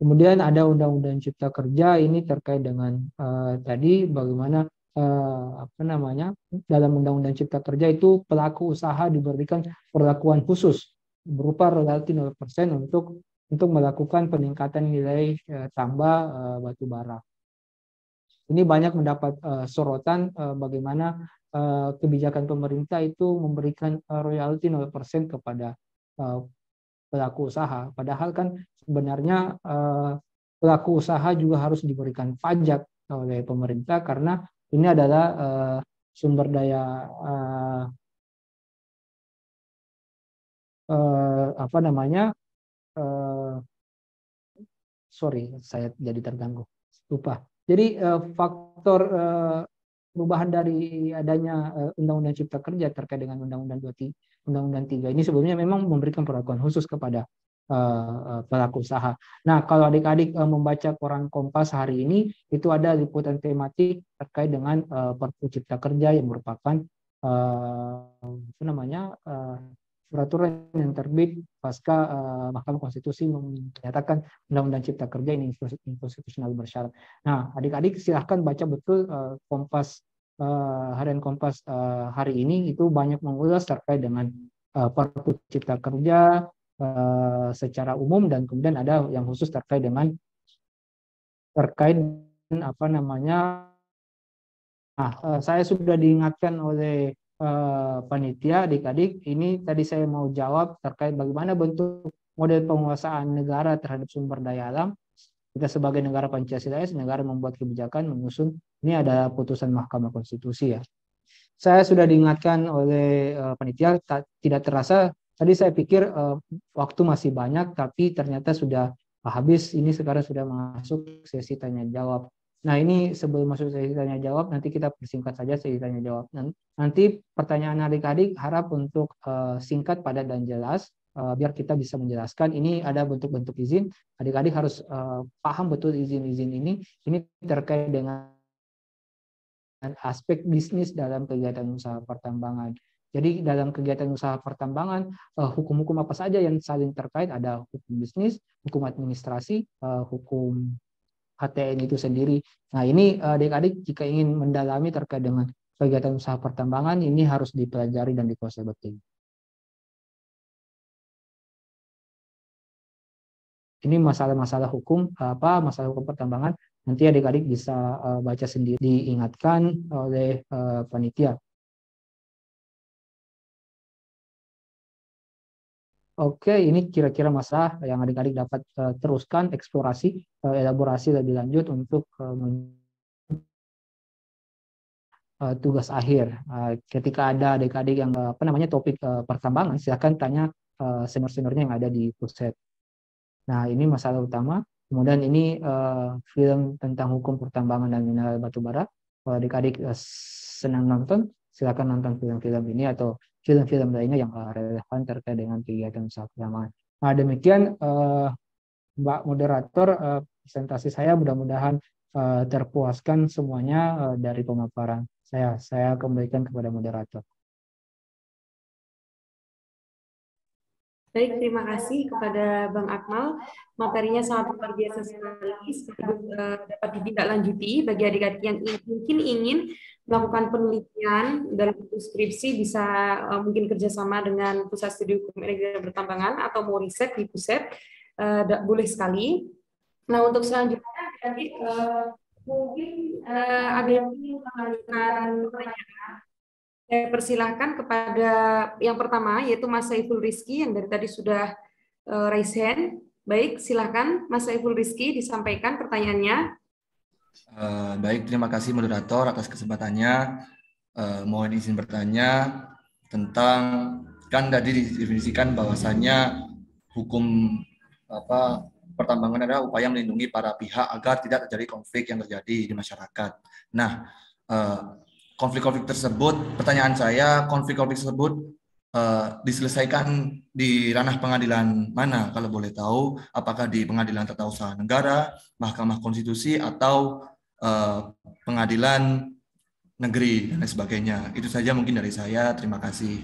Kemudian ada Undang-Undang Cipta Kerja, ini terkait dengan tadi bagaimana dalam Undang-Undang Cipta Kerja itu pelaku usaha diberikan perlakuan khusus berupa royalti 0% untuk melakukan peningkatan nilai tambah batu bara. Ini banyak mendapat sorotan bagaimana kebijakan pemerintah itu memberikan royalti 0% kepada pelaku usaha. Padahal kan sebenarnya pelaku usaha juga harus diberikan pajak oleh pemerintah karena ini adalah sumber daya sorry, saya jadi terganggu, lupa. Jadi faktor perubahan dari adanya Undang-Undang Cipta Kerja terkait dengan Undang-Undang 3 ini sebelumnya memang memberikan perlakuan khusus kepada pelaku usaha. Nah, kalau adik-adik membaca koran Kompas hari ini, itu ada liputan tematik terkait dengan Perpu Cipta Kerja yang merupakan peraturan yang terbit pasca Mahkamah Konstitusi menyatakan Undang-Undang Cipta Kerja ini inkonstitusional bersyarat. Nah, adik-adik silahkan baca betul Kompas, harian Kompas hari ini itu banyak mengulas terkait dengan Perpu Cipta Kerja secara umum, dan kemudian ada yang khusus terkait dengan apa namanya. Nah, saya sudah diingatkan oleh panitia, adik-adik, ini tadi saya mau jawab terkait bagaimana bentuk model penguasaan negara terhadap sumber daya alam. Kita sebagai negara Pancasilais, negara membuat kebijakan, menyusun, ini ada putusan Mahkamah Konstitusi ya. Saya sudah diingatkan oleh panitia, tidak terasa, tadi saya pikir waktu masih banyak, tapi ternyata sudah habis, ini sekarang sudah masuk sesi tanya jawab. Nah, ini sebelum masuk sesi tanya jawab, nanti kita persingkat saja sesi tanya jawab. Nanti pertanyaan adik-adik harap untuk singkat, padat, dan jelas, biar kita bisa menjelaskan. Ini ada bentuk-bentuk izin. Adik-adik harus paham betul izin-izin ini. Ini terkait dengan aspek bisnis dalam kegiatan usaha pertambangan. Jadi dalam kegiatan usaha pertambangan, hukum-hukum apa saja yang saling terkait? Ada hukum bisnis, hukum administrasi, hukum HTN itu sendiri. Nah, ini adik-adik jika ingin mendalami terkait dengan kegiatan usaha pertambangan, ini harus dipelajari dan dikuasai betul. Ini masalah-masalah hukum, masalah hukum pertambangan, nanti adik-adik bisa baca sendiri, diingatkan oleh panitia. Oke, ini kira-kira masalah yang adik-adik dapat teruskan, eksplorasi, elaborasi lebih lanjut untuk tugas akhir. Ketika ada adik-adik yang topik pertambangan, silakan tanya senior-seniornya yang ada di pusat. Nah, ini masalah utama. Kemudian ini film tentang hukum pertambangan dan mineral batubara. Kalau adik-adik senang nonton, silakan nonton film-film ini atau film-film lainnya yang relevan terkait dengan kegiatan usaha pertambangan. Nah, demikian Mbak Moderator, presentasi saya, mudah-mudahan terpuaskan semuanya dari pemaparan saya. Saya kembalikan kepada moderator. Baik, terima kasih kepada Bang Akmal. Materinya sangat luar biasa sekali, dapat ditindaklanjuti bagi adik-adik yang mungkin ingin melakukan penelitian dalam skripsi, bisa mungkin kerjasama dengan Pusat Studi Hukum Energi dan Pertambangan atau mau riset di pusat, boleh sekali. Nah, untuk selanjutnya adik mungkin ada yang ingin mengajukan pertanyaan. Saya persilahkan kepada yang pertama, yaitu Mas Saiful Rizky, yang dari tadi sudah raise hand. Baik, silakan Mas Saiful Rizky disampaikan pertanyaannya. Baik, terima kasih moderator atas kesempatannya. Mohon izin bertanya tentang, kan tadi didefinisikan bahwasannya hukum pertambangan adalah upaya melindungi para pihak agar tidak terjadi konflik yang terjadi di masyarakat. Nah, konflik-konflik tersebut, pertanyaan saya, konflik-konflik tersebut diselesaikan di ranah pengadilan mana, kalau boleh tahu? Apakah di Pengadilan Tata Usaha Negara, Mahkamah Konstitusi, atau pengadilan negeri, dan lain sebagainya? Itu saja mungkin dari saya. Terima kasih.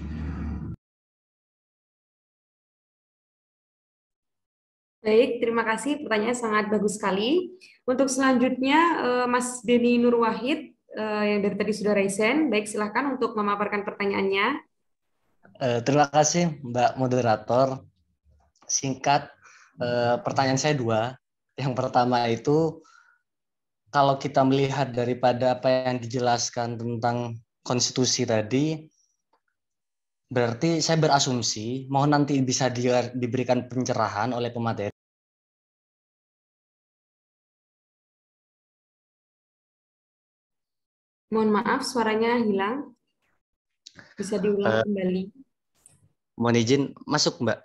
Baik, terima kasih. Pertanyaannya sangat bagus sekali. Untuk selanjutnya, Mas Denny Nur Wahid, yang dari tadi sudah raise hand. Baik, silahkan untuk memaparkan pertanyaannya. Terima kasih Mbak Moderator. Singkat, pertanyaan saya dua. Yang pertama itu, kalau kita melihat daripada apa yang dijelaskan tentang konstitusi tadi, berarti saya berasumsi, mohon nanti bisa diberikan pencerahan oleh pemateri. Mohon maaf, suaranya hilang. Bisa diulang kembali. Mohon izin, masuk Mbak.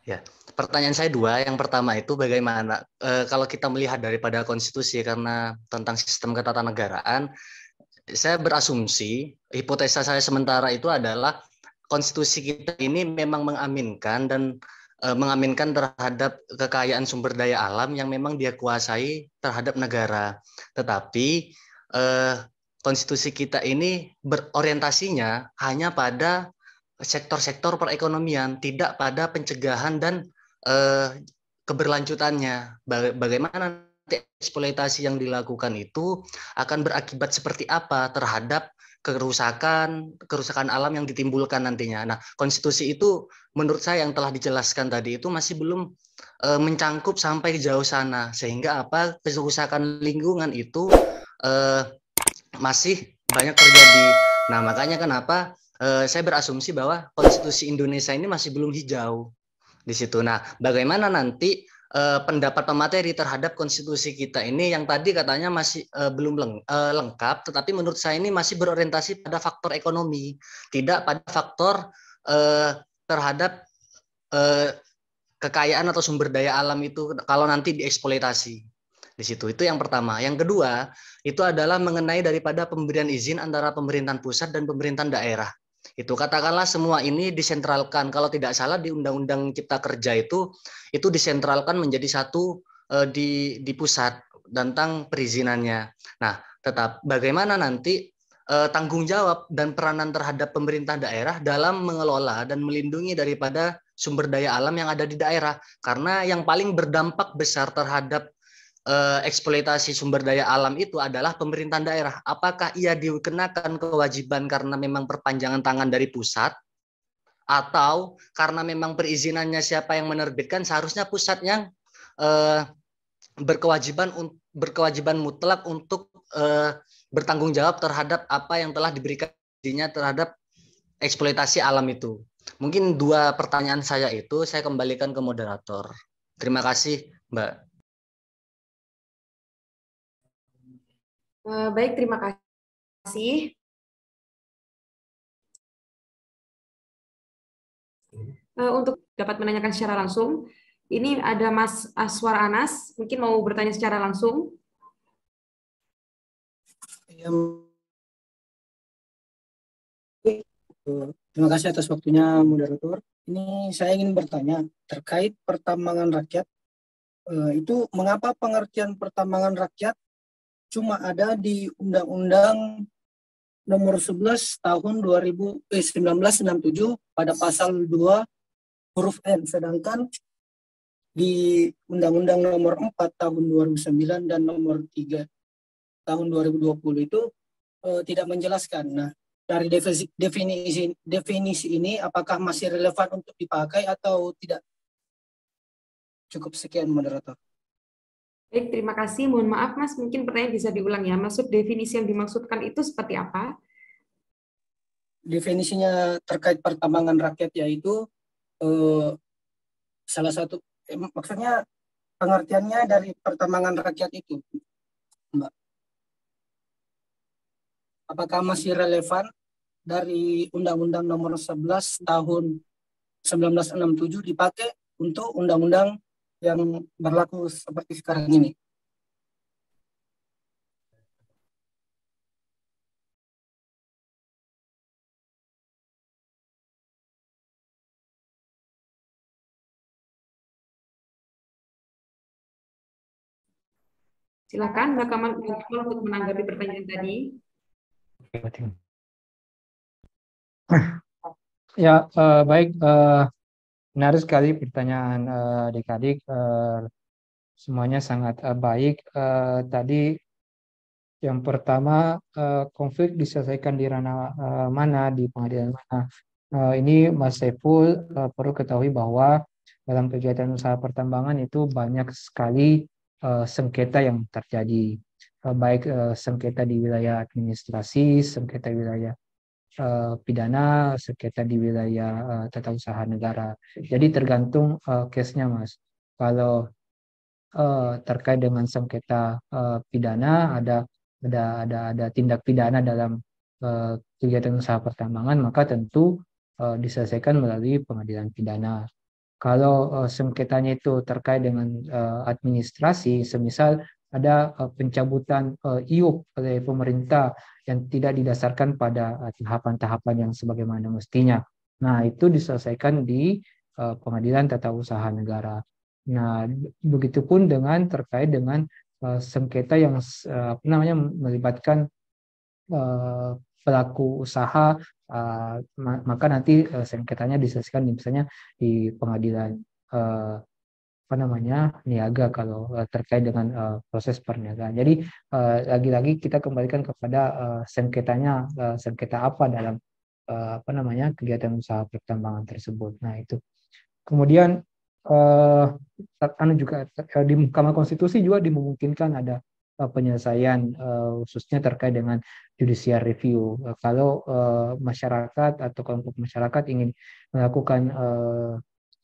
Ya, pertanyaan saya dua. Yang pertama itu bagaimana kalau kita melihat daripada konstitusi, karena tentang sistem ketatanegaraan, saya berasumsi, hipotesa saya sementara itu adalah konstitusi kita ini memang mengaminkan dan mengaminkan terhadap kekayaan sumber daya alam yang memang dia kuasai terhadap negara. Tetapi konstitusi kita ini berorientasinya hanya pada sektor-sektor perekonomian, tidak pada pencegahan dan keberlanjutannya. Bagaimana nanti eksploitasi yang dilakukan itu akan berakibat seperti apa terhadap kerusakan alam yang ditimbulkan nantinya. Nah, konstitusi itu menurut saya yang telah dijelaskan tadi itu masih belum mencangkup sampai jauh sana, sehingga apa kerusakan lingkungan itu masih banyak terjadi. Nah, makanya kenapa saya berasumsi bahwa konstitusi Indonesia ini masih belum hijau di situ. Nah, bagaimana nanti pendapat pemateri terhadap konstitusi kita ini yang tadi katanya masih belum lengkap, tetapi menurut saya ini masih berorientasi pada faktor ekonomi, tidak pada faktor terhadap kekayaan atau sumber daya alam itu kalau nanti dieksploitasi di situ. Itu yang pertama. Yang kedua, itu adalah mengenai daripada pemberian izin antara pemerintahan pusat dan pemerintahan daerah. Itu katakanlah semua ini disentralkan. Kalau tidak salah di Undang-Undang Cipta Kerja itu disentralkan menjadi satu di pusat tentang perizinannya. Nah, tetap bagaimana nanti tanggung jawab dan peranan terhadap pemerintah daerah dalam mengelola dan melindungi daripada sumber daya alam yang ada di daerah. Karena yang paling berdampak besar terhadap eksploitasi sumber daya alam itu adalah pemerintahan daerah. Apakah ia dikenakan kewajiban karena memang perpanjangan tangan dari pusat, atau karena memang perizinannya siapa yang menerbitkan, seharusnya pusat yang berkewajiban mutlak untuk bertanggung jawab terhadap apa yang telah diberikan terhadap eksploitasi alam itu. Mungkin dua pertanyaan saya itu saya kembalikan ke moderator. Terima kasih, Mbak. Baik, terima kasih. Untuk dapat menanyakan secara langsung, ini ada Mas Aswar Anas, mungkin mau bertanya secara langsung. Terima kasih atas waktunya, moderator. Ini saya ingin bertanya terkait pertambangan rakyat. Itu mengapa pengertian pertambangan rakyat cuma ada di Undang-Undang Nomor 11 Tahun 1967 pada pasal 2 huruf N, sedangkan di Undang-Undang Nomor 4 Tahun 2009 dan Nomor 3 Tahun 2020 itu tidak menjelaskan. Nah, dari definisi ini apakah masih relevan untuk dipakai atau tidak? Cukup sekian, moderator. Baik, terima kasih. Mohon maaf, Mas, mungkin pertanyaan bisa diulang ya. Maksud definisi yang dimaksudkan itu seperti apa? Definisinya terkait pertambangan rakyat yaitu salah satu, maksudnya pengertiannya dari pertambangan rakyat itu, Mbak. Apakah masih relevan dari Undang-Undang Nomor 11 Tahun 1967 dipakai untuk undang-undang yang berlaku seperti sekarang ini? Silakan, Mbak Kamal untuk menanggapi pertanyaan tadi. Ya, baik. Menarik sekali pertanyaan adik-adik. Semuanya sangat baik. Tadi yang pertama, konflik diselesaikan di ranah mana, di pengadilan mana. Ini Mas Saiful perlu ketahui bahwa dalam kegiatan usaha pertambangan itu banyak sekali sengketa yang terjadi. Baik sengketa di wilayah administrasi, sengketa wilayah pidana, sengketa di wilayah tata usaha negara. Jadi tergantung case-nya, Mas. Kalau terkait dengan sengketa pidana, ada tindak pidana dalam kegiatan usaha pertambangan, maka tentu diselesaikan melalui pengadilan pidana. Kalau sengketanya itu terkait dengan administrasi, semisal ada pencabutan IUP oleh pemerintah yang tidak didasarkan pada tahapan-tahapan yang sebagaimana mestinya. Nah, itu diselesaikan di pengadilan tata usaha negara. Nah, begitupun dengan terkait dengan sengketa yang melibatkan pelaku usaha maka nanti sengketanya diselesaikan misalnya di pengadilan niaga kalau terkait dengan proses perniagaan. Jadi lagi-lagi kita kembalikan kepada sengketanya, sengketa apa dalam kegiatan usaha pertambangan tersebut. Nah itu. Kemudian juga di Mahkamah Konstitusi juga dimungkinkan ada penyelesaian khususnya terkait dengan judicial review. Kalau masyarakat atau kelompok masyarakat ingin melakukan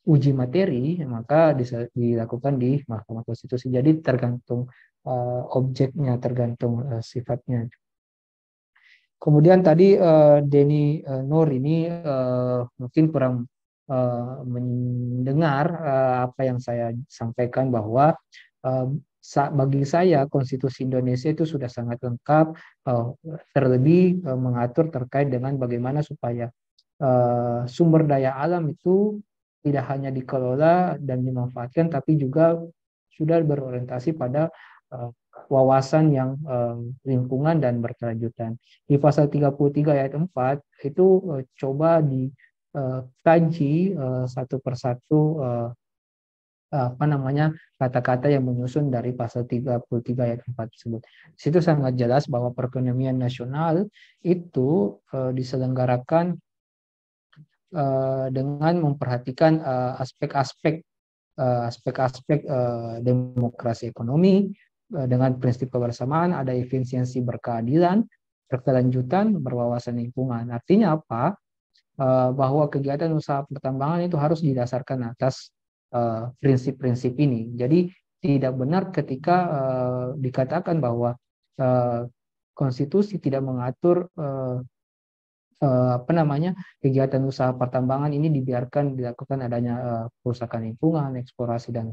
uji materi, maka dilakukan di Mahkamah Konstitusi. Jadi tergantung objeknya, tergantung sifatnya. Kemudian tadi Denny Nur ini mungkin kurang mendengar apa yang saya sampaikan, bahwa bagi saya Konstitusi Indonesia itu sudah sangat lengkap, terlebih mengatur terkait dengan bagaimana supaya sumber daya alam itu tidak hanya dikelola dan dimanfaatkan, tapi juga sudah berorientasi pada wawasan yang lingkungan dan berkelanjutan. Di pasal 33 ayat 4 itu coba dikaji satu persatu kata-kata yang menyusun dari pasal 33 ayat 4 tersebut. Di situ sangat jelas bahwa perekonomian nasional itu diselenggarakan dengan memperhatikan aspek-aspek demokrasi ekonomi dengan prinsip kebersamaan, ada efisiensi berkeadilan, berkelanjutan, berwawasan lingkungan. Artinya apa? Bahwa kegiatan usaha pertambangan itu harus didasarkan atas prinsip-prinsip ini. Jadi tidak benar ketika dikatakan bahwa konstitusi tidak mengatur kegiatan usaha pertambangan ini dibiarkan dilakukan adanya kerusakan lingkungan, eksplorasi dan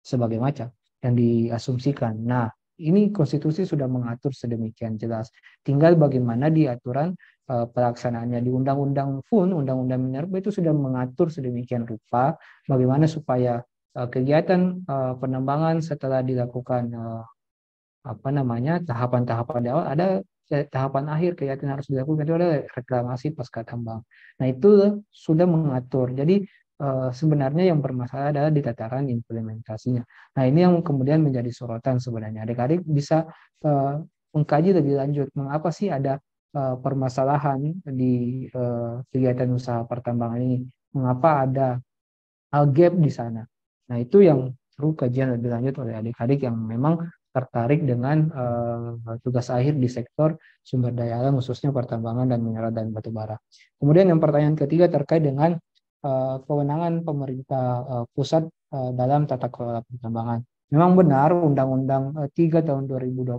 sebagainya macam yang diasumsikan. Nah, ini konstitusi sudah mengatur sedemikian jelas. Tinggal bagaimana di aturan pelaksanaannya. Di undang-undang pun, undang-undang minerba itu sudah mengatur sedemikian rupa bagaimana supaya kegiatan penambangan setelah dilakukan tahapan-tahapan di awal, ada tahapan akhir kegiatan harus dilakukan, itu adalah reklamasi pasca tambang. Nah, itu sudah mengatur. Jadi sebenarnya yang bermasalah adalah di tataran implementasinya. Nah, ini yang kemudian menjadi sorotan sebenarnya. Adik-adik bisa mengkaji lebih lanjut, mengapa sih ada permasalahan di kegiatan usaha pertambangan ini, mengapa ada gap di sana. Nah, itu yang perlu kajian lebih lanjut oleh adik-adik yang memang tertarik dengan tugas akhir di sektor sumber daya alam, khususnya pertambangan dan mineral dan batu bara. Kemudian yang pertanyaan ketiga terkait dengan kewenangan pemerintah pusat dalam tata kelola pertambangan. Memang benar Undang-Undang 3 tahun 2020,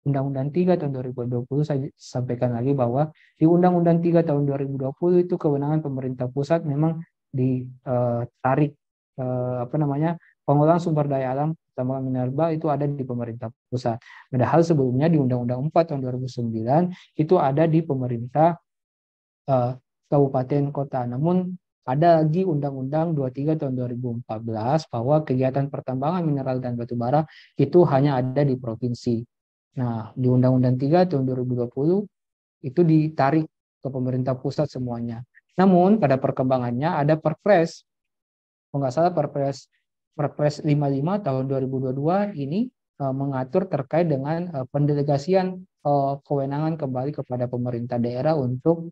Undang-Undang 3 tahun 2020 saya sampaikan lagi bahwa di Undang-Undang 3 tahun 2020 itu kewenangan pemerintah pusat memang ditarik pengelolaan sumber daya alam pertambangan minerba itu ada di pemerintah pusat. Padahal sebelumnya di Undang-Undang 4 tahun 2009 itu ada di pemerintah kabupaten kota. Namun ada lagi Undang-Undang 23 tahun 2014 bahwa kegiatan pertambangan mineral dan batu bara itu hanya ada di provinsi. Nah, di Undang-Undang 3 tahun 2020 itu ditarik ke pemerintah pusat semuanya. Namun pada perkembangannya ada Perpres, kalau nggak salah Perpres 55 tahun 2022 ini mengatur terkait dengan pendelegasian kewenangan kembali kepada pemerintah daerah untuk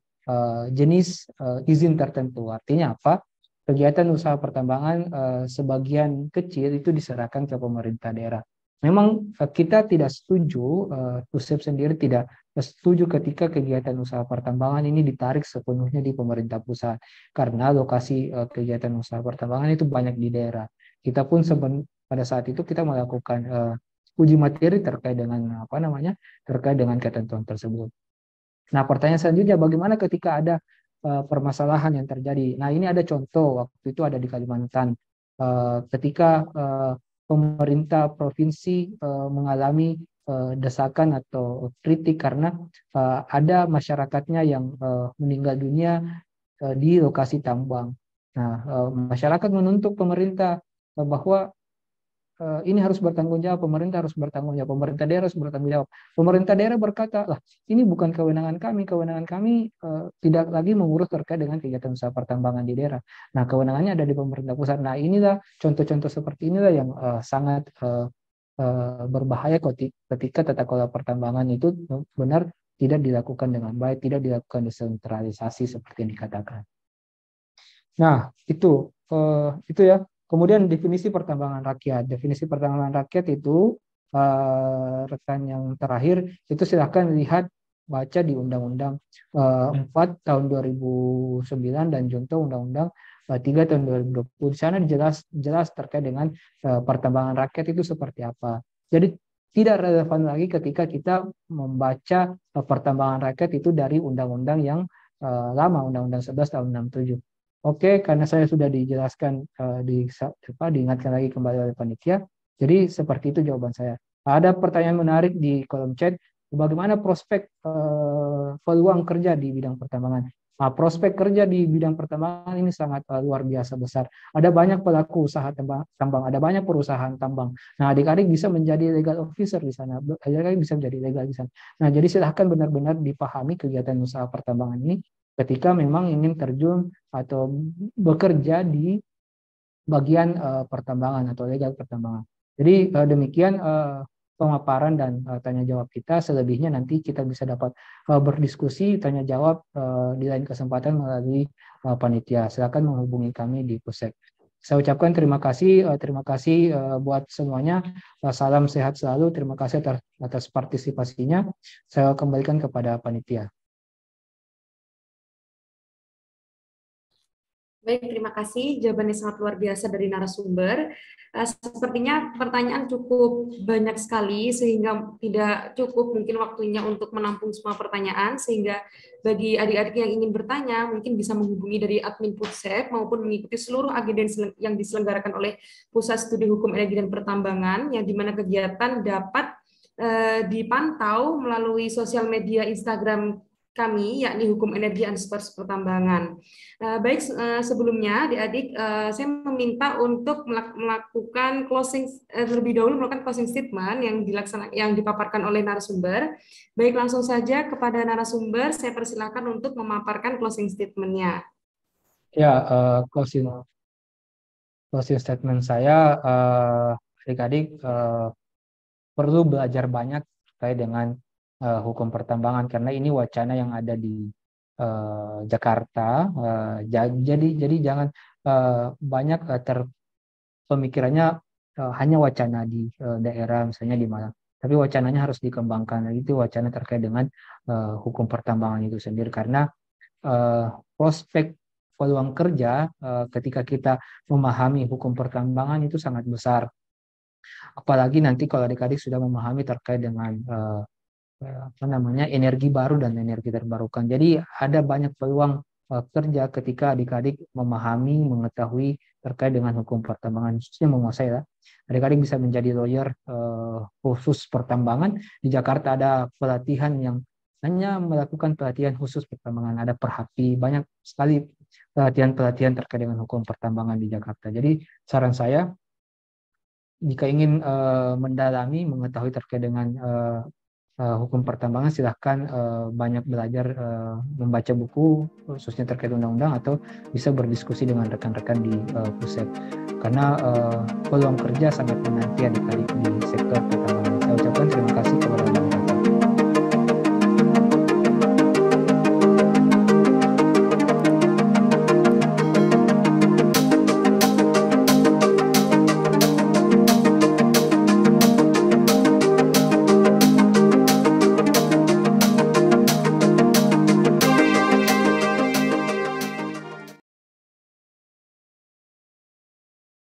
jenis izin tertentu. Artinya apa? Kegiatan usaha pertambangan sebagian kecil itu diserahkan ke pemerintah daerah. Memang kita tidak setuju, TUSEP sendiri tidak setuju ketika kegiatan usaha pertambangan ini ditarik sepenuhnya di pemerintah pusat. Karena lokasi kegiatan usaha pertambangan itu banyak di daerah. Kita pun pada saat itu kita melakukan uji materi terkait dengan terkait dengan ketentuan tersebut. Nah, pertanyaan selanjutnya, bagaimana ketika ada permasalahan yang terjadi? Nah, ini ada contoh waktu itu ada di Kalimantan ketika pemerintah provinsi mengalami desakan atau kritik karena ada masyarakatnya yang meninggal dunia di lokasi tambang. Nah, masyarakat menuntut pemerintah bahwa ini harus bertanggung jawab, pemerintah harus bertanggung jawab, pemerintah daerah harus bertanggung jawab. Pemerintah daerah berkata, lah ini bukan kewenangan kami tidak lagi mengurus terkait dengan kegiatan usaha pertambangan di daerah. Nah, kewenangannya ada di pemerintah pusat. Nah, inilah contoh-contoh seperti inilah yang sangat berbahaya ketika tata kelola pertambangan itu benar tidak dilakukan dengan baik, tidak dilakukan desentralisasi seperti yang dikatakan. Nah, itu ya. Kemudian definisi pertambangan rakyat. Definisi pertambangan rakyat itu rekan yang terakhir itu silahkan lihat baca di Undang-Undang 4 tahun 2009 dan junto Undang-Undang 3 tahun 2020. Di sana jelas terkait dengan pertambangan rakyat itu seperti apa. Jadi tidak relevan lagi ketika kita membaca pertambangan rakyat itu dari undang-undang yang lama, Undang-Undang 11 tahun 67. Oke, karena saya sudah dijelaskan, diingatkan lagi kembali oleh panitia. Jadi seperti itu jawaban saya. Ada pertanyaan menarik di kolom chat. Bagaimana prospek peluang kerja di bidang pertambangan? Nah, prospek kerja di bidang pertambangan ini sangat luar biasa besar. Ada banyak pelaku usaha tambang, ada banyak perusahaan tambang. Nah, adik-adik bisa menjadi legal officer di sana, adik-adik bisa menjadi legal di sana. Nah, jadi silahkan benar-benar dipahami kegiatan usaha pertambangan ini ketika memang ingin terjun atau bekerja di bagian pertambangan atau legal pertambangan. Jadi demikian pemaparan dan tanya jawab kita. Selebihnya nanti kita bisa dapat berdiskusi, tanya jawab di lain kesempatan melalui panitia. Silakan menghubungi kami di Pusek. Saya ucapkan terima kasih buat semuanya. Salam sehat selalu. Terima kasih atas partisipasinya. Saya kembalikan kepada panitia. Baik, terima kasih. Jawabannya sangat luar biasa dari narasumber. Sepertinya pertanyaan cukup banyak sekali, sehingga tidak cukup mungkin waktunya untuk menampung semua pertanyaan, sehingga bagi adik-adik yang ingin bertanya, mungkin bisa menghubungi dari admin Putsek, maupun mengikuti seluruh agenda yang diselenggarakan oleh Pusat Studi Hukum Energi dan Pertambangan, yang dimana kegiatan dapat dipantau melalui sosial media Instagram kami, yakni Hukum Energi _ Pertambangan. Baik, sebelumnya adik-adik, saya meminta untuk melakukan closing terlebih dahulu, melakukan closing statement yang dipaparkan oleh narasumber. Baik, langsung saja kepada narasumber, saya persilakan untuk memaparkan closing statement-nya. Ya, closing statement saya, adik-adik perlu belajar banyak terkait dengan hukum pertambangan, karena ini wacana yang ada di Jakarta. Jadi jangan banyak pemikirannya hanya wacana di daerah, misalnya di Malang, tapi wacananya harus dikembangkan. Itu wacana terkait dengan hukum pertambangan itu sendiri, karena prospek peluang kerja ketika kita memahami hukum pertambangan itu sangat besar. Apalagi nanti kalau adik-adik sudah memahami terkait dengan energi baru dan energi terbarukan. Jadi ada banyak peluang kerja ketika adik-adik memahami, mengetahui terkait dengan hukum pertambangan, khususnya menguasai lah. Adik-adik bisa menjadi lawyer khusus pertambangan. Di Jakarta ada pelatihan yang hanya melakukan pelatihan khusus pertambangan. Ada Perhapi, banyak sekali pelatihan terkait dengan hukum pertambangan di Jakarta. Jadi saran saya, jika ingin mendalami, mengetahui terkait dengan hukum pertambangan, silahkan banyak belajar, membaca buku khususnya terkait undang-undang, atau bisa berdiskusi dengan rekan-rekan di Pusek, karena peluang kerja sangat menanti adik-adik di sektor pertambangan. Saya ucapkan terima kasih.